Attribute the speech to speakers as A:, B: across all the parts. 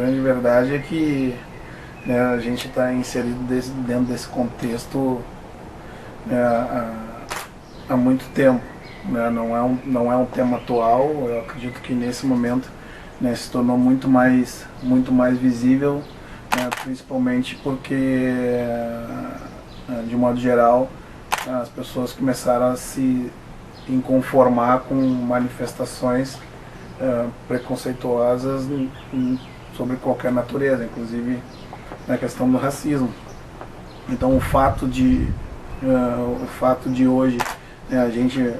A: grande verdade é que, né, a gente está inserido dentro desse contexto, né, há muito tempo. Né, não é um tema atual. Eu acredito que nesse momento, né, se tornou muito mais visível, né, principalmente porque, de modo geral, as pessoas começaram a se inconformar com manifestações preconceituosas sobre qualquer natureza, inclusive na questão do racismo. Então o fato de hoje, né, a gente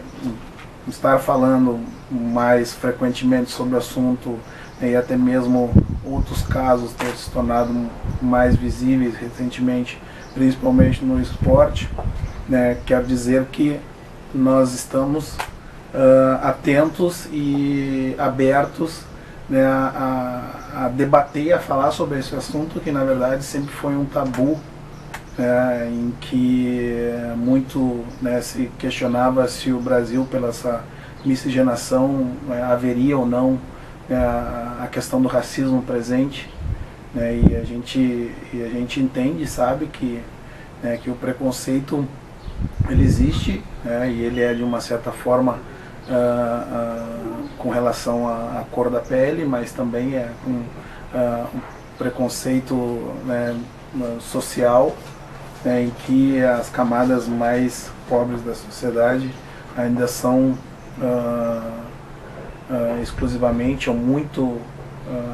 A: estar falando mais frequentemente sobre o assunto, né, e até mesmo outros casos ter se tornado mais visíveis recentemente, principalmente no esporte, né, quer dizer que nós estamos atentos e abertos, né, a debater, a falar sobre esse assunto que na verdade sempre foi um tabu, né, em que muito, né, se questionava se o Brasil, pela essa miscigenação, né, haveria ou não, né, a questão do racismo presente, né, e a gente entende, sabe que, né, que o preconceito ele existe, né, e ele é de uma certa forma com relação à cor da pele, mas também é com um preconceito, né, social, né, em que as camadas mais pobres da sociedade ainda são exclusivamente ou muito,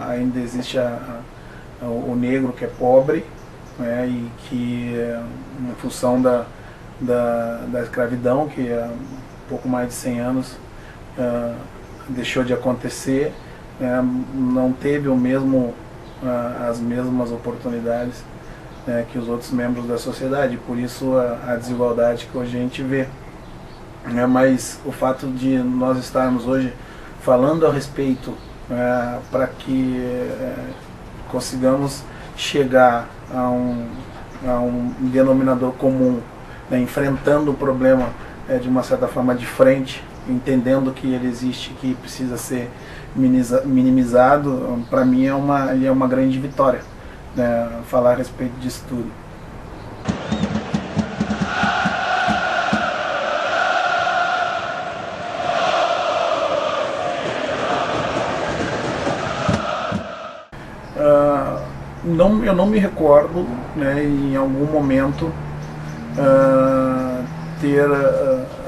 A: ainda existe o negro que é pobre, né, e que em função da escravidão, que há pouco mais de 100 anos deixou de acontecer, não teve as mesmas oportunidades, que os outros membros da sociedade, por isso a desigualdade que hoje a gente vê. Mas o fato de nós estarmos hoje falando a respeito, para que consigamos chegar a um denominador comum, né, enfrentando o problema de uma certa forma de frente, entendendo que ele existe, que precisa ser minimizado, para mim é uma grande vitória, né, falar a respeito disso tudo. Eu não me recordo, né, em algum momento ter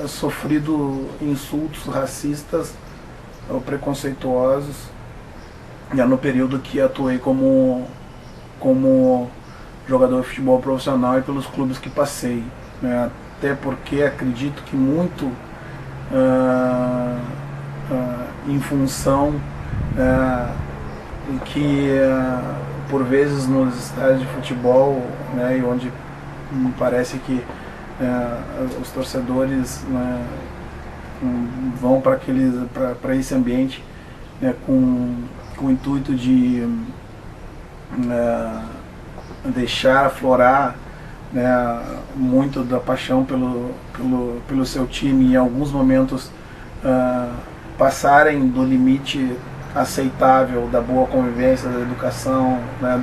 A: sofrido insultos racistas ou preconceituosos, no período que atuei como jogador de futebol profissional e pelos clubes que passei, né, até porque acredito que muito em função que por vezes nos estádios de futebol, né, e onde me parece que os torcedores, né, vão para esse ambiente, né, com o intuito de deixar aflorar, né, muito da paixão pelo seu time, e em alguns momentos passarem do limite aceitável da boa convivência, da educação, né,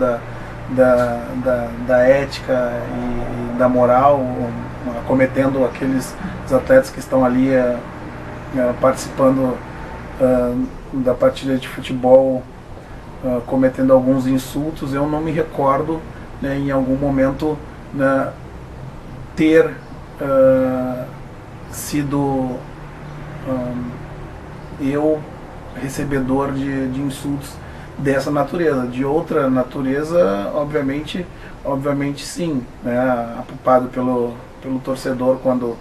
A: da ética e da moral, cometendo aqueles atletas que estão ali participando da partida de futebol, cometendo alguns insultos. Eu não me recordo, né, em algum momento, né, ter sido eu recebedor de insultos dessa natureza. De outra natureza, obviamente sim, né, apupado pelo torcedor quando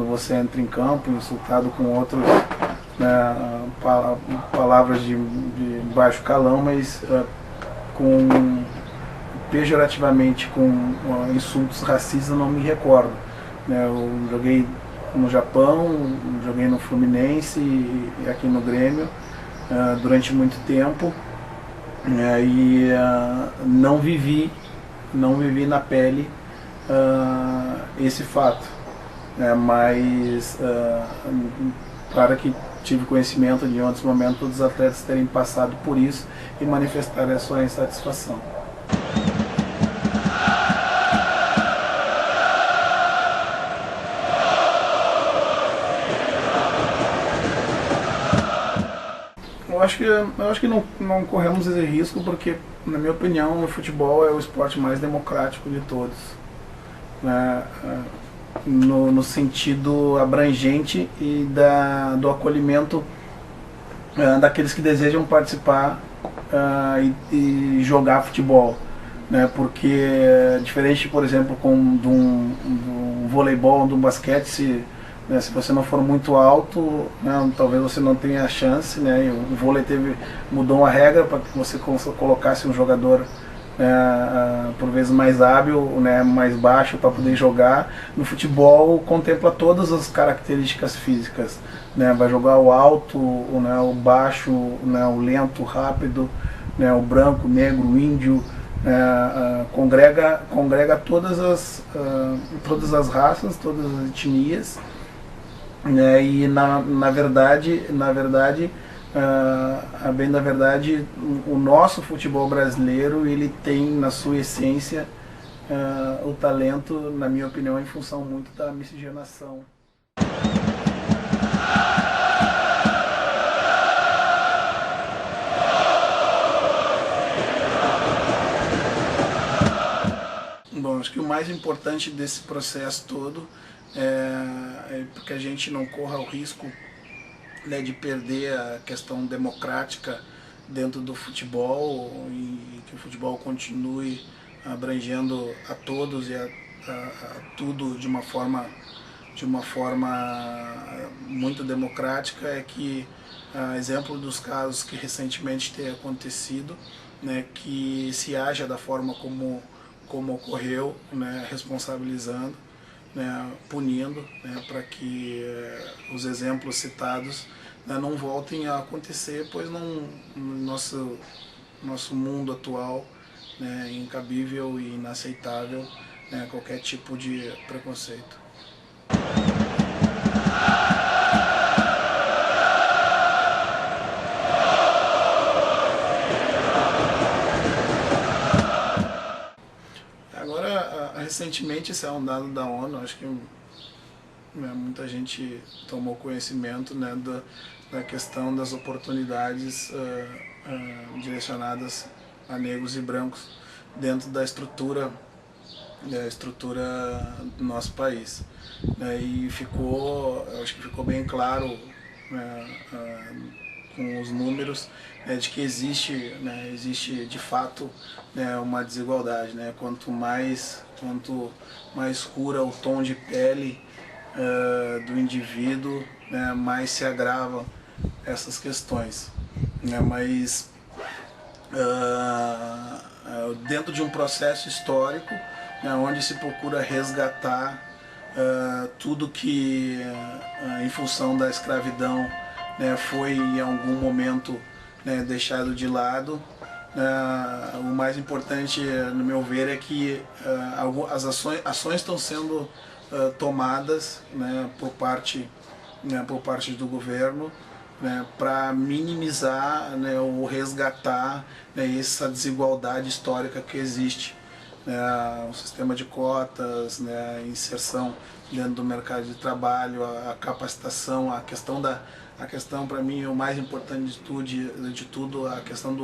A: você entra em campo, insultado com outros, né, palavras de baixo calão, mas pejorativamente com insultos racistas, não me recordo, né. Eu joguei no Japão, joguei no Fluminense e aqui no Grêmio durante muito tempo, e não vivi na pele esse fato, mas claro que tive conhecimento de em outros momentos dos atletas terem passado por isso e manifestarem a sua insatisfação. Eu acho que não corremos esse risco porque, na minha opinião, o futebol é o esporte mais democrático de todos, né? No sentido abrangente e do acolhimento daqueles que desejam participar e jogar futebol, né? Porque diferente, por exemplo, de um voleibol, de um basquete, se você não for muito alto, né, talvez você não tenha chance, né? E o vôlei mudou uma regra para que você colocasse um jogador por vezes mais hábil, né, mais baixo para poder jogar. No futebol contempla todas as características físicas, né? Vai jogar o alto, né, o baixo, né, o lento, o rápido, né, o branco, o negro, o índio. Congrega todas as raças, todas as etnias, né? E na verdade, a bem da verdade, o nosso futebol brasileiro, ele tem na sua essência o talento, na minha opinião, em função muito da miscigenação. Bom, acho que o mais importante desse processo todo é porque a gente não corra o risco, né, de perder a questão democrática dentro do futebol e que o futebol continue abrangendo a todos e a tudo de uma forma muito democrática. É que, exemplo dos casos que recentemente tem acontecido, né, que se haja da forma como ocorreu, né, responsabilizando, né, punindo, né, para que os exemplos citados, né, não voltem a acontecer, pois no nosso mundo atual, né, é incabível e inaceitável, né, qualquer tipo de preconceito. Agora, recentemente, esse é um dado da ONU, acho que muita gente tomou conhecimento, né, da questão das oportunidades direcionadas a negros e brancos dentro da estrutura do nosso país, né? E acho que ficou bem claro, né, com os números, né, de que existe de fato, né, uma desigualdade, né? Quanto mais escura o tom de pele do indivíduo, né, mais se agravam essas questões, né? Mas dentro de um processo histórico, né, onde se procura resgatar tudo que, em função da escravidão, né, foi em algum momento, né, deixado de lado. O mais importante, no meu ver, é que as ações estão sendo tomadas, né, por parte do governo, né, para minimizar, né, ou resgatar, né, essa desigualdade histórica que existe. O sistema de cotas, né, a inserção dentro do mercado de trabalho, a capacitação, a questão para mim o mais importante de tudo, a questão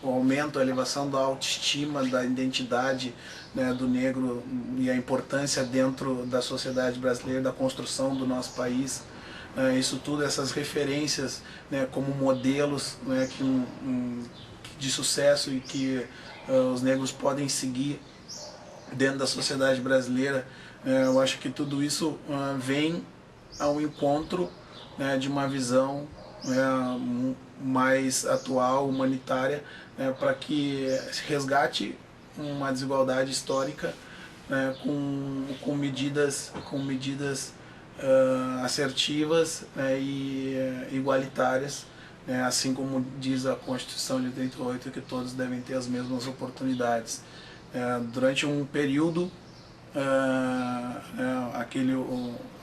A: o aumento, a elevação da autoestima, da identidade, né, do negro e a importância dentro da sociedade brasileira, da construção do nosso país. Isso tudo, essas referências, né, como modelos, né, de sucesso e que os negros podem seguir dentro da sociedade brasileira. Eu acho que tudo isso vem ao encontro, né, de uma visão mais atual, humanitária, né, para que se resgate uma desigualdade histórica, né, com medidas assertivas, né, e igualitárias, né, assim como diz a Constituição de 88, que todos devem ter as mesmas oportunidades. Durante um período,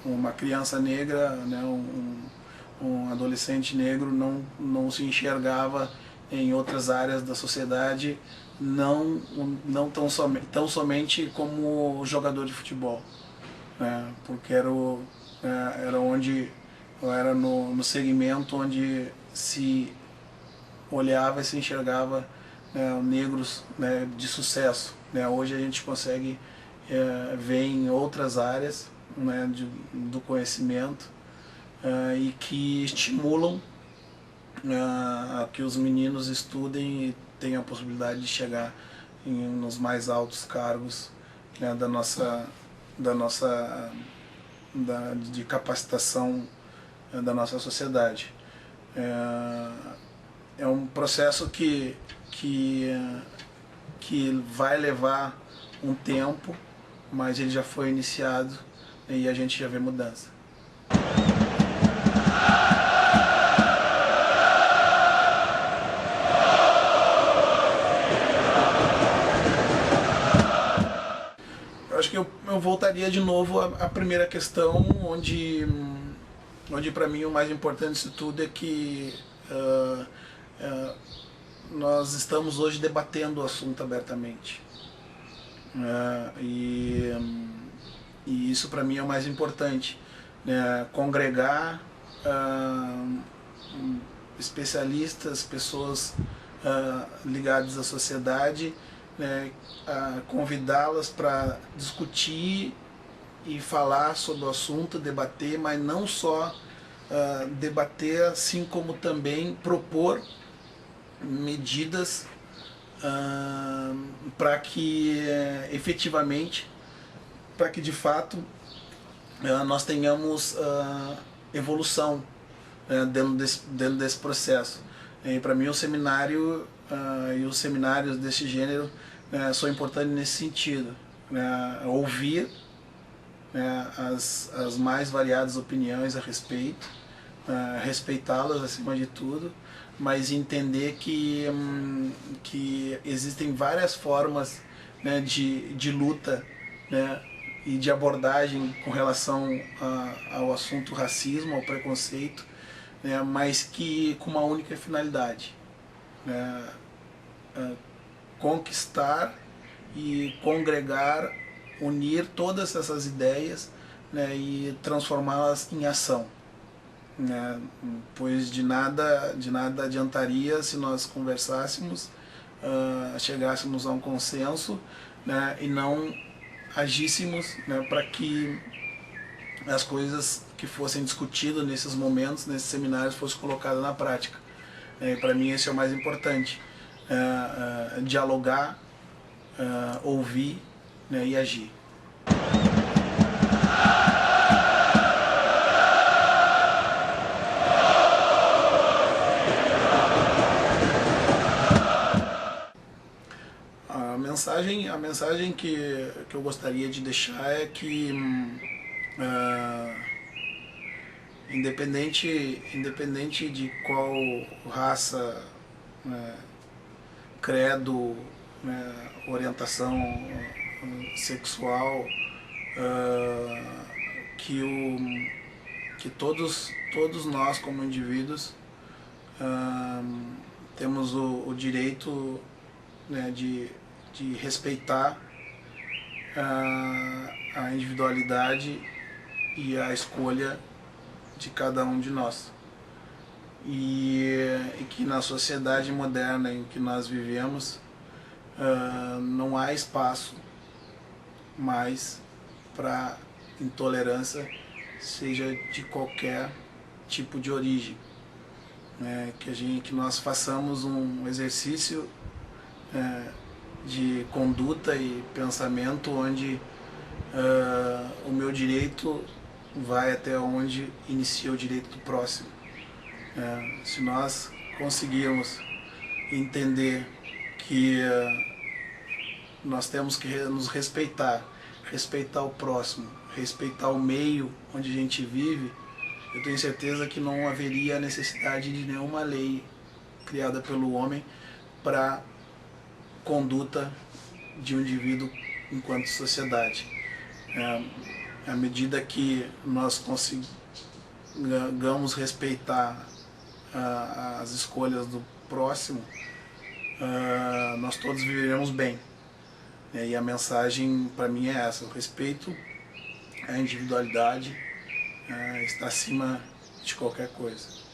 A: uma criança negra, né, um adolescente negro não se enxergava em outras áreas da sociedade, não tão somente como jogador de futebol, né, porque era onde era no segmento onde se olhava e se enxergava, né, negros, né, de sucesso, né. Hoje a gente consegue ver em outras áreas, né, do conhecimento, e que estimulam a que os meninos estudem e tenham a possibilidade de chegar nos mais altos cargos, né, de capacitação da nossa sociedade. É um processo que vai levar um tempo, mas ele já foi iniciado e a gente já vê mudança. Eu acho que eu voltaria de novo à primeira questão, onde para mim o mais importante disso tudo é que nós estamos hoje debatendo o assunto abertamente. E isso para mim é o mais importante, né? Congregar especialistas, pessoas ligadas à sociedade, né? Convidá-las para discutir e falar sobre o assunto, debater, mas não só debater, assim como também propor medidas para que efetivamente, para que de fato nós tenhamos evolução dentro desse processo. E para mim o seminário e os seminários desse gênero são importantes nesse sentido, né? Ouvir as mais variadas opiniões a respeito, respeitá-las acima de tudo, mas entender que existem várias formas, né, de luta, né, e de abordagem com relação ao assunto racismo, ao preconceito, né, mas que com uma única finalidade, né, conquistar e congregar, unir todas essas ideias, né, e transformá-las em ação. Né, pois de nada adiantaria se nós conversássemos, chegássemos a um consenso, né, e não agíssemos, né, para que as coisas que fossem discutidas nesses momentos, nesses seminários, fossem colocadas na prática. Para mim esse é o mais importante, dialogar, ouvir, né, e agir. A mensagem que eu gostaria de deixar é que independente de qual raça, né, credo, né, orientação sexual, que todos nós como indivíduos temos o direito, né, de respeitar a individualidade e a escolha de cada um de nós. E que na sociedade moderna em que nós vivemos não há espaço mais para intolerância, seja de qualquer tipo de origem. Que nós façamos um exercício de conduta e pensamento onde o meu direito vai até onde inicia o direito do próximo. Se nós conseguirmos entender que nós temos que nos respeitar o próximo, respeitar o meio onde a gente vive, eu tenho certeza que não haveria necessidade de nenhuma lei criada pelo homem para conduta de um indivíduo enquanto sociedade. À medida que nós consigamos respeitar as escolhas do próximo, nós todos viveremos bem. E a mensagem para mim é essa: o respeito, a individualidade está acima de qualquer coisa.